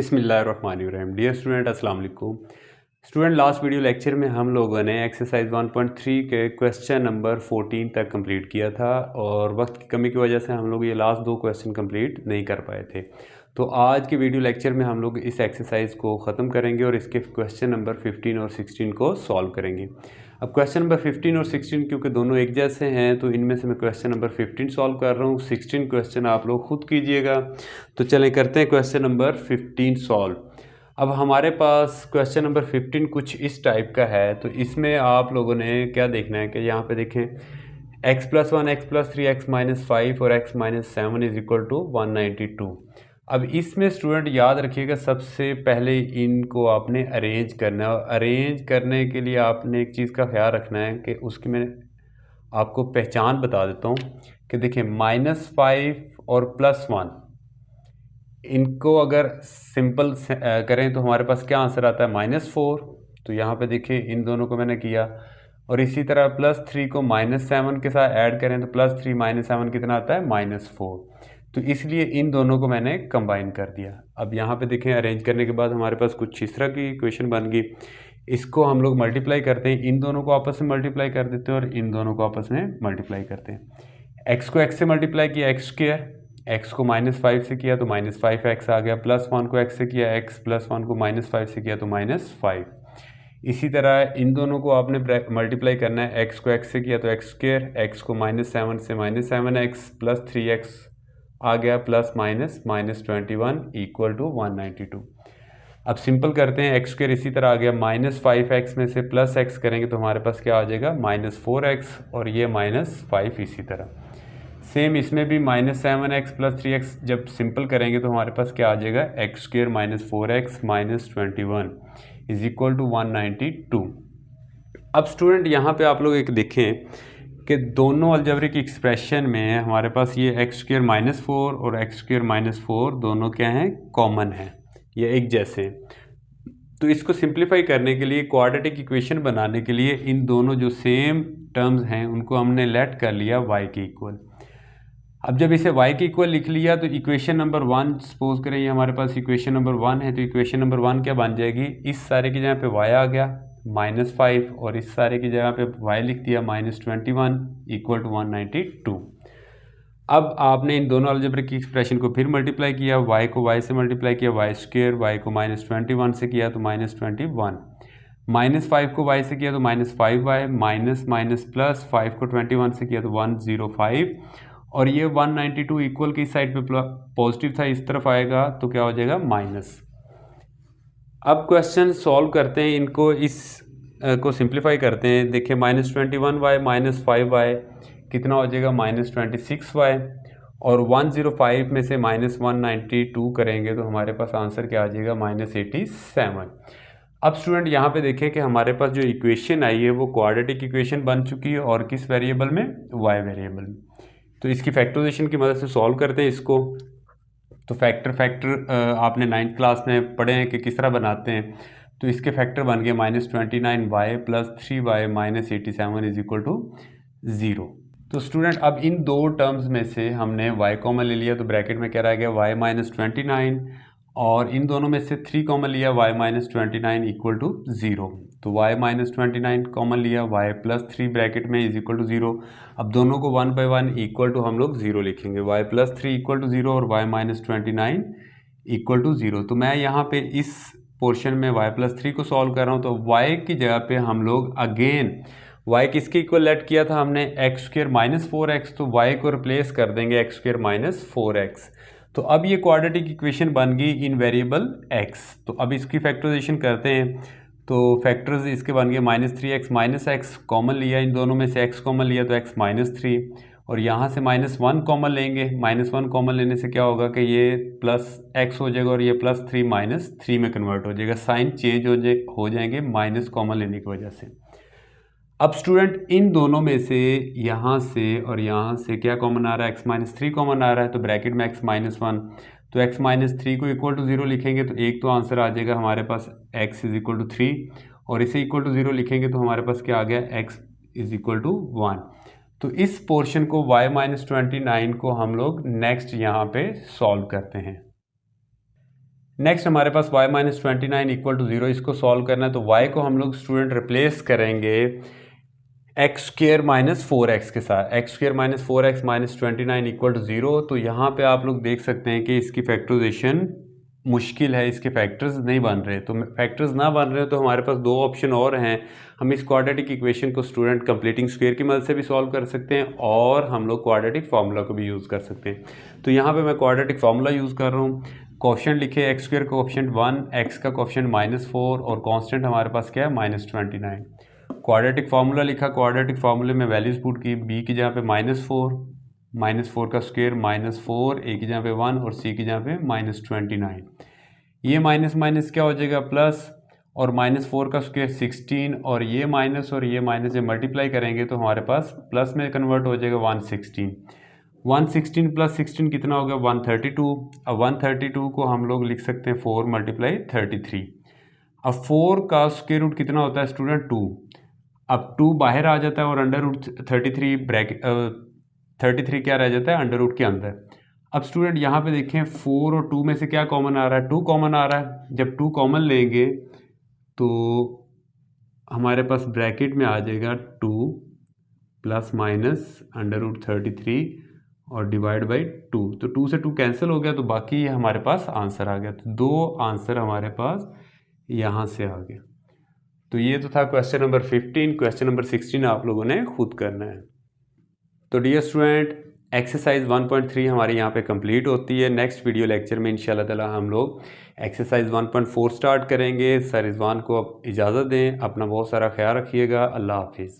बिस्मिल्लाहिर्रहमानिर्रहीम। Dear student, अस्सलाम वालेकुम। स्टूडेंट, लास्ट वीडियो लेक्चर में हम लोगों ने एक्सरसाइज 1.3 के क्वेश्चन नंबर 14 तक कंप्लीट किया था और वक्त की कमी की वजह से हम लोग ये लास्ट दो क्वेश्चन कंप्लीट नहीं कर पाए थे। तो आज के वीडियो लेक्चर में हम लोग इस एक्सरसाइज को ख़त्म करेंगे और इसके क्वेश्चन नंबर 15 और 16 को सॉल्व करेंगे। अब क्वेश्चन नंबर 15 और 16 क्योंकि दोनों एक जैसे हैं तो इनमें से मैं क्वेश्चन नंबर 15 सॉल्व कर रहा हूँ, 16 क्वेश्चन आप लोग खुद कीजिएगा। तो चलें करते हैं क्वेश्चन नंबर 15 सॉल्व। अब हमारे पास क्वेश्चन नंबर 15 कुछ इस टाइप का है। तो इसमें आप लोगों ने क्या देखना है कि यहाँ पे देखें x+1 x+3 x-5 और x-7 इज इक्वल टू 192। अब इसमें स्टूडेंट याद रखिएगा सबसे पहले इनको आपने अरेंज करना है और अरेंज करने के लिए आपने एक चीज़ का ख्याल रखना है कि उसकी मैं आपको पहचान बता देता हूँ कि देखिए -5 और +1 इनको अगर सिंपल करें तो हमारे पास क्या आंसर आता है -4। तो यहाँ पे देखिए इन दोनों को मैंने किया और इसी तरह +3 को -7 के साथ ऐड करें तो +3 -7 कितना आता है -4। तो इसलिए इन दोनों को मैंने कंबाइन कर दिया। अब यहाँ पे देखें अरेंज करने के बाद हमारे पास कुछ इस तरह की इक्वेशन बन गई। इसको हम लोग मल्टीप्लाई करते हैं, इन दोनों को आपस में मल्टीप्लाई कर देते हैं और इन दोनों को आपस में मल्टीप्लाई करते हैं। x को x से मल्टीप्लाई किया x², x को -5 से किया तो -5x आ गया, +1 को x से किया x, +1 को -5 से किया तो -5। इसी तरह इन दोनों को आपने मल्टीप्लाई करना है, x को x से किया तो x², x को -7 से -7x, +3x आ गया, प्लस माइनस -21 इक्वल टू 192। अब सिंपल करते हैं, x² इसी तरह आ गया, -5x में से +x करेंगे तो हमारे पास क्या आ जाएगा -4x और ये -5 इसी तरह। सेम इसमें भी -7x + 3x जब सिंपल करेंगे तो हमारे पास क्या आ जाएगा x² -4x -21 is equal to 192। अब स्टूडेंट यहाँ पे आप लोग एक देखें कि दोनों अलजेब्रिक एक्सप्रेशन में हमारे पास ये x² -4 और x² -4 दोनों क्या हैं, कॉमन हैं, ये एक जैसे। तो इसको सिंप्लीफाई करने के लिए, क्वाड्रेटिक इक्वेशन बनाने के लिए इन दोनों जो सेम टर्म्स हैं उनको हमने लेट कर लिया y के इक्वल। अब जब इसे y के इक्वल लिख लिया तो इक्वेशन नंबर 1 सपोज करें ये हमारे पास इक्वेशन नंबर 1 है, तो इक्वेशन नंबर 1 क्या बन जाएगी, इस सारे की जगह पे y आ गया -5 और इस सारे की जगह पे y लिख दिया -21 इक्वल टू 192। अब आपने इन दोनों अलजेब्रिक की एक्सप्रेशन को फिर मल्टीप्लाई किया, y को y से मल्टीप्लाई किया, y² y को -21 से किया तो -21, -5 को y से किया तो -5y, माइनस माइनस प्लस 5 को 21 से किया तो 105 और ये 192 इक्वल की साइड पे पॉजिटिव था, इस तरफ आएगा तो क्या हो जाएगा माइनस। अब क्वेश्चन सॉल्व करते हैं, इनको इस को सिंप्लीफाई करते हैं। देखिए -21y -5y कितना हो जाएगा -26y और 105 में से -192 करेंगे तो हमारे पास आंसर क्या आ जाएगा -87। अब स्टूडेंट यहाँ पे देखें कि हमारे पास जो इक्वेशन आई है वो क्वाड्रेटिक इक्वेशन बन चुकी है और किस वेरिएबल में, y वेरिएबल में। तो इसकी फैक्टराइजेशन की मदद से सॉल्व करते हैं इसको। तो फैक्टर आपने 9th क्लास में पढ़े हैं कि किस तरह बनाते हैं। तो इसके फैक्टर बन गए -29y + 3y -87 is equal to 0। तो स्टूडेंट अब इन दो टर्म्स में से हमने y कॉमन ले लिया तो ब्रैकेट में क्या रह गया y -29 और इन दोनों में से 3 कॉमन लिया y -29 इक्वल टू 0। तो y -29 कॉमन लिया, y +3 ब्रैकेट में इज इक्वल टू 0। अब दोनों को 1 बाय 1 इक्वल टू हम लोग 0 लिखेंगे, y +3 इक्वल टू 0 और y -29 इक्वल टू 0। तो मैं यहाँ पे इस पोर्शन में y +3 को सॉल्व कर रहा हूँ। तो y की जगह पे हम लोग अगेन y किसके इक्वल लेट किया था हमने, x² -4x, तो y को रिप्लेस कर देंगे x² -4x। तो अब ये क्वाड्रेटिक इक्वेशन बन गई इन वेरिएबल x। तो अब इसकी फैक्टराइजेशन करते हैं। तो फैक्टर्स इसके बन गए -3x -x कॉमन लिया, इन दोनों में से x कॉमन लिया तो x -3 और यहाँ से -1 कॉमन लेंगे, -1 कॉमन लेने से क्या होगा कि ये +x हो जाएगा और ये +3 -3 में कन्वर्ट हो जाएगा, साइन चेंज हो जाएंगे माइनस कॉमन लेने की वजह से। अब स्टूडेंट इन दोनों में से यहाँ से और यहाँ से क्या कॉमन आ रहा है, x -3 कॉमन आ रहा है, तो ब्रैकेट में x -1, तो x -3 को इक्वल टू 0 लिखेंगे तो एक तो आंसर आ जाएगा हमारे पास x इज इक्वल टू 3 और इसे इक्वल टू 0 लिखेंगे तो हमारे पास क्या आ गया x इज इक्वल टू 1। तो इस पोर्शन को y -29 को हम लोग नेक्स्ट यहाँ पे सॉल्व करते हैं। नेक्स्ट हमारे पास y माइनस 29 इक्वल टू 0, इसको सॉल्व करना है। तो y को हम लोग स्टूडेंट रिप्लेस करेंगे एक्स स्क्र माइनस 4x के साथ। X square minus 4x minus 29 equal to 0। तो यहाँ पे आप लोग देख सकते हैं कि इसकी फैक्टराइजेशन मुश्किल है, इसके फैक्टर्स नहीं बन रहे। तो फैक्टर्स ना बन रहे तो हमारे पास दो ऑप्शन और हैं। हम इस क्वाड्रेटिक इक्वेशन को स्टूडेंट कंप्लीटिंग स्क्वायर की मदद से भी सॉल्व कर सकते हैं और हम लोग क्वाड्रेटिक फार्मूला को भी यूज़ कर सकते हैं। तो यहाँ पे मैं क्वाड्रेटिक फार्मूला यूज़ कर रहा हूँ। कोएफिशिएंट लिखे एक्स स्क्वायर का कोएफिशिएंट 1, एक्स का कोएफिशिएंट -4 और कांस्टेंट हमारे पास क्या है -29। क्वाड्रेटिक फार्मूला लिखा, क्वाड्रेटिक फार्मूले में वैल्यूज पुट की, बी की जगह पे -4 का स्क्वायर -4, ए की जगह पे 1 और सी की जगह पे -29। ये माइनस माइनस क्या हो जाएगा प्लस, और -4 का स्क्वायर 16 और ये माइनस जब मल्टीप्लाई करेंगे तो हमारे पास प्लस में कन्वर्ट हो जाएगा 116 प्लस 16 कितना होगा 132। अब 132 को हम लोग लिख सकते हैं 4 मल्टीप्लाई 33। अब 4 का स्क्वायर रूट कितना होता है स्टूडेंट 2। अब 2 बाहर आ जाता है और अंडर रूट 33 ब्रैकेट 33 क्या रह जाता है अंडर रूट के अंदर। अब स्टूडेंट यहाँ पे देखें 4 और 2 में से क्या कॉमन आ रहा है, 2 कॉमन आ रहा है। जब 2 कॉमन लेंगे तो हमारे पास ब्रैकेट में आ जाएगा 2 प्लस माइनस अंडर रूट 33 और डिवाइड बाई 2। तो 2 से 2 कैंसिल हो गया तो बाकी हमारे पास आंसर आ गया। तो दो आंसर हमारे पास यहाँ से आ गया। तो ये तो था क्वेश्चन नंबर 15। क्वेश्चन नंबर 16 आप लोगों ने खुद करना है। तो डियर स्टूडेंट, एक्सरसाइज 1.3 हमारी यहाँ पे कंप्लीट होती है। नेक्स्ट वीडियो लेक्चर में इंशाल्लाह ताला हम लोग एक्सरसाइज 1.4 स्टार्ट करेंगे। सर रिजवान को अब इजाज़त दें, अपना बहुत सारा ख्याल रखिएगा। अल्लाह हाफिज़।